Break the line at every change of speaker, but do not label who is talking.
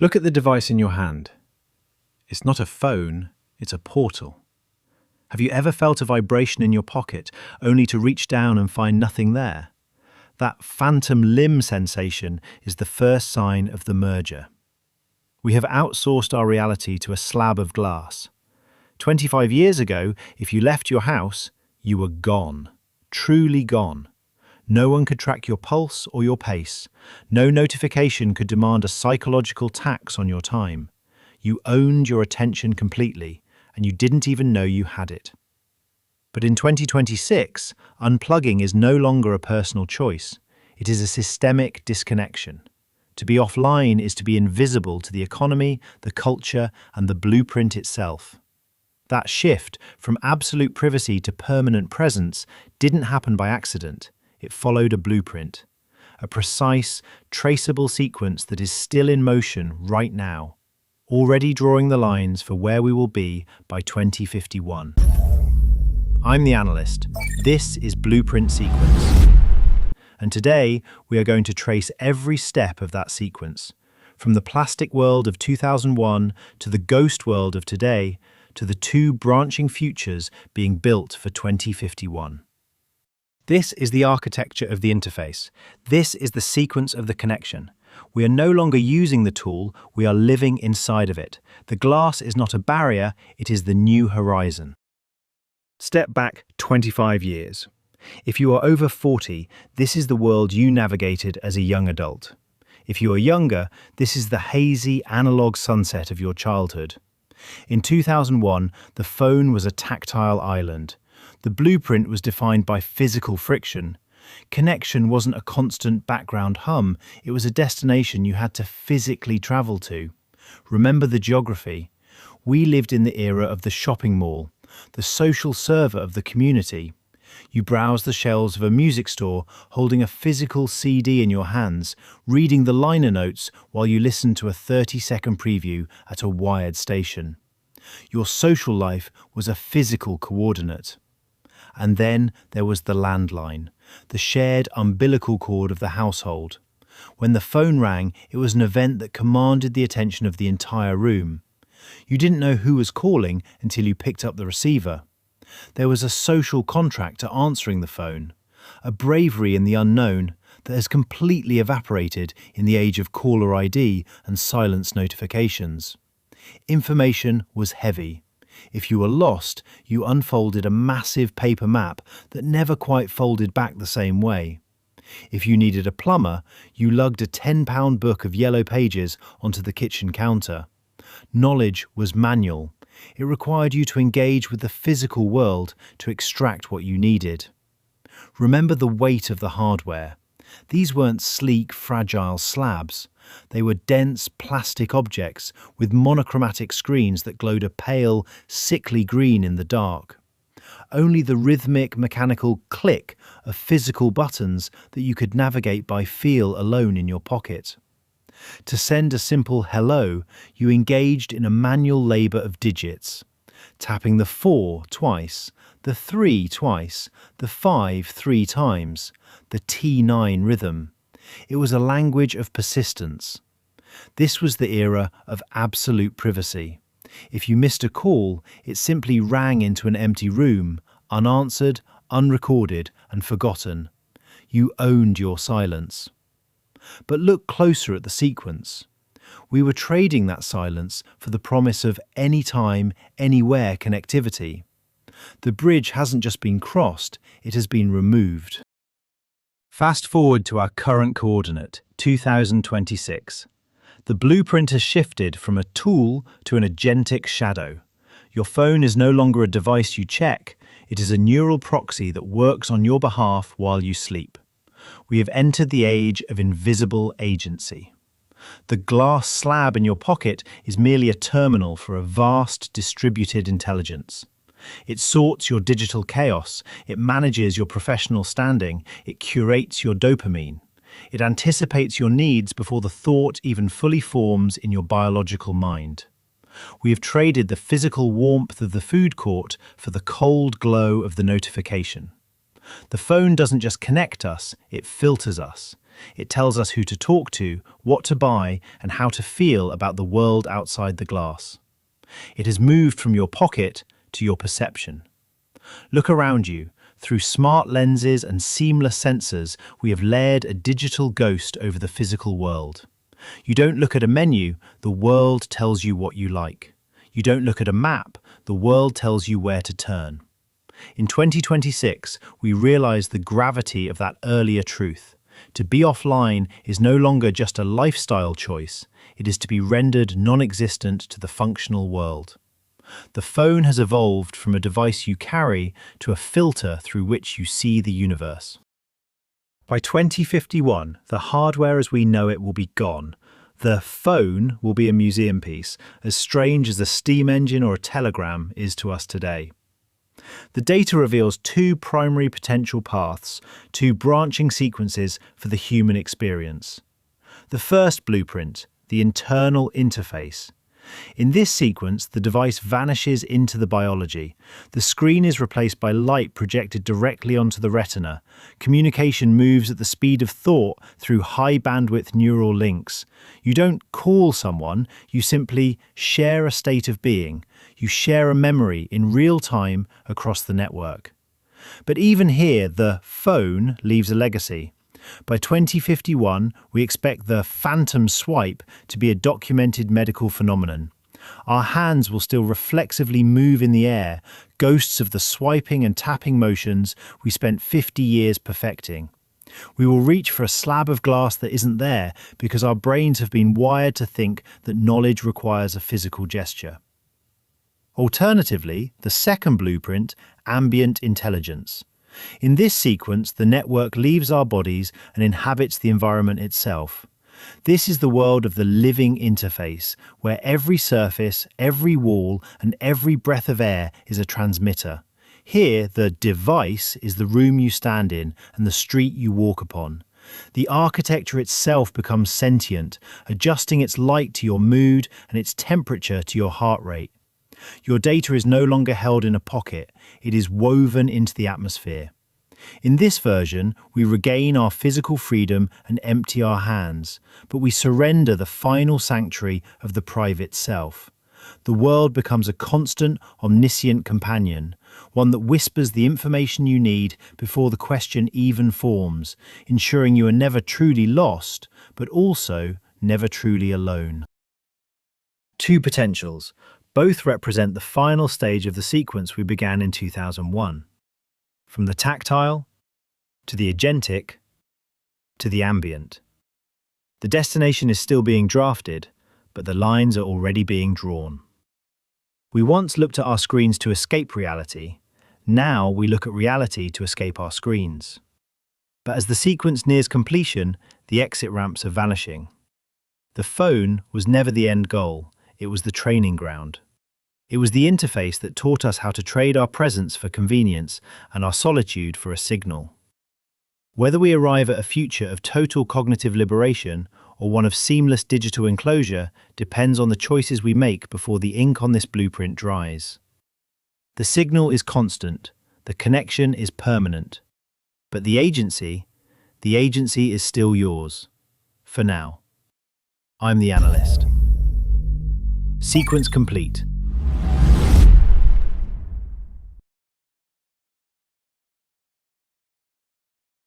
Look at the device in your hand. It's not a phone, it's a portal. Have you ever felt a vibration in your pocket only to reach down and find nothing there? That phantom limb sensation is the first sign of the merger. We have outsourced our reality to a slab of glass. 25 years ago, if you left your house, you were gone, truly gone. No one could track your pulse or your pace. No notification could demand a psychological tax on your time. You owned your attention completely, and you didn't even know you had it. But in 2026, unplugging is no longer a personal choice. It is a systemic disconnection. To be offline is to be invisible to the economy, the culture, and the blueprint itself. That shift from absolute privacy to permanent presence didn't happen by accident. It followed a blueprint, a precise, traceable sequence that is still in motion right now, already drawing the lines for where we will be by 2051. I'm the Analyst. This is Blueprint Sequence. And today, we are going to trace every step of that sequence, from the plastic world of 2001 to the ghost world of today, to the two branching futures being built for 2051. This is the architecture of the interface. This is the sequence of the connection. We are no longer using the tool, we are living inside of it. The glass is not a barrier, it is the new horizon. Step back 25 years. If you are over 40, this is the world you navigated as a young adult. If you are younger, this is the hazy, analog sunset of your childhood. In 2001, the phone was a tactile island. The blueprint was defined by physical friction. Connection wasn't a constant background hum, it was a destination you had to physically travel to. Remember the geography. We lived in the era of the shopping mall, the social server of the community. You browsed the shelves of a music store, holding a physical CD in your hands, reading the liner notes while you listened to a 30-second preview at a wired station. Your social life was a physical coordinate. And then there was the landline, the shared umbilical cord of the household. When the phone rang, it was an event that commanded the attention of the entire room. You didn't know who was calling until you picked up the receiver. There was a social contract to answering the phone, a bravery in the unknown that has completely evaporated in the age of caller ID and silence notifications. Information was heavy. If you were lost, you unfolded a massive paper map that never quite folded back the same way. If you needed a plumber, you lugged a 10-pound book of yellow pages onto the kitchen counter. Knowledge was manual. It required you to engage with the physical world to extract what you needed. Remember the weight of the hardware. These weren't sleek, fragile slabs. They were dense plastic objects with monochromatic screens that glowed a pale, sickly green in the dark. Only the rhythmic, mechanical click of physical buttons that you could navigate by feel alone in your pocket. To send a simple hello, you engaged in a manual labour of digits, tapping the 4 twice, the 3 twice, the 5 3 times, the T9 rhythm. It was a language of persistence. This was the era of absolute privacy. If you missed a call, it simply rang into an empty room, unanswered, unrecorded, and forgotten. You owned your silence. But look closer at the sequence. We were trading that silence for the promise of anytime, anywhere connectivity. The bridge hasn't just been crossed, it has been removed. Fast forward to our current coordinate, 2026. The blueprint has shifted from a tool to an agentic shadow. Your phone is no longer a device you check, it is a neural proxy that works on your behalf while you sleep. We have entered the age of invisible agency. The glass slab in your pocket is merely a terminal for a vast distributed intelligence. It sorts your digital chaos, it manages your professional standing, it curates your dopamine. It anticipates your needs before the thought even fully forms in your biological mind. We have traded the physical warmth of the food court for the cold glow of the notification. The phone doesn't just connect us, it filters us. It tells us who to talk to, what to buy, and how to feel about the world outside the glass. It has moved from your pocket to your perception. Look around you. Through smart lenses and seamless sensors, we have layered a digital ghost over the physical world. You don't look at a menu, the world tells you what you like. You don't look at a map, the world tells you where to turn. In 2026, we realize the gravity of that earlier truth. To be offline is no longer just a lifestyle choice, it is to be rendered non-existent to the functional world. The phone has evolved from a device you carry to a filter through which you see the universe. By 2051, the hardware as we know it will be gone. The phone will be a museum piece, as strange as a steam engine or a telegram is to us today. The data reveals two primary potential paths, two branching sequences for the human experience. The first blueprint, the internal interface. In this sequence, the device vanishes into the biology. The screen is replaced by light projected directly onto the retina. Communication moves at the speed of thought through high-bandwidth neural links. You don't call someone, you simply share a state of being. You share a memory in real time across the network. But even here, the phone leaves a legacy. By 2051, we expect the phantom swipe to be a documented medical phenomenon. Our hands will still reflexively move in the air, ghosts of the swiping and tapping motions we spent 50 years perfecting. We will reach for a slab of glass that isn't there because our brains have been wired to think that knowledge requires a physical gesture. Alternatively, the second blueprint, ambient intelligence. In this sequence, the network leaves our bodies and inhabits the environment itself. This is the world of the living interface, where every surface, every wall, and every breath of air is a transmitter. Here, the device is the room you stand in and the street you walk upon. The architecture itself becomes sentient, adjusting its light to your mood and its temperature to your heart rate. Your data is no longer held in a pocket, it is woven into the atmosphere. In this version, we regain our physical freedom and empty our hands, but we surrender the final sanctuary of the private self. The world becomes a constant, omniscient companion, one that whispers the information you need before the question even forms, ensuring you are never truly lost, but also never truly alone. Two potentials. Both represent the final stage of the sequence we began in 2001. From the tactile, to the agentic, to the ambient. The destination is still being drafted, but the lines are already being drawn. We once looked at our screens to escape reality. Now we look at reality to escape our screens. But as the sequence nears completion, the exit ramps are vanishing. The phone was never the end goal. It was the training ground. It was the interface that taught us how to trade our presence for convenience and our solitude for a signal. Whether we arrive at a future of total cognitive liberation or one of seamless digital enclosure depends on the choices we make before the ink on this blueprint dries. The signal is constant, the connection is permanent, but the agency is still yours. For now. I'm the Analyst. Sequence complete.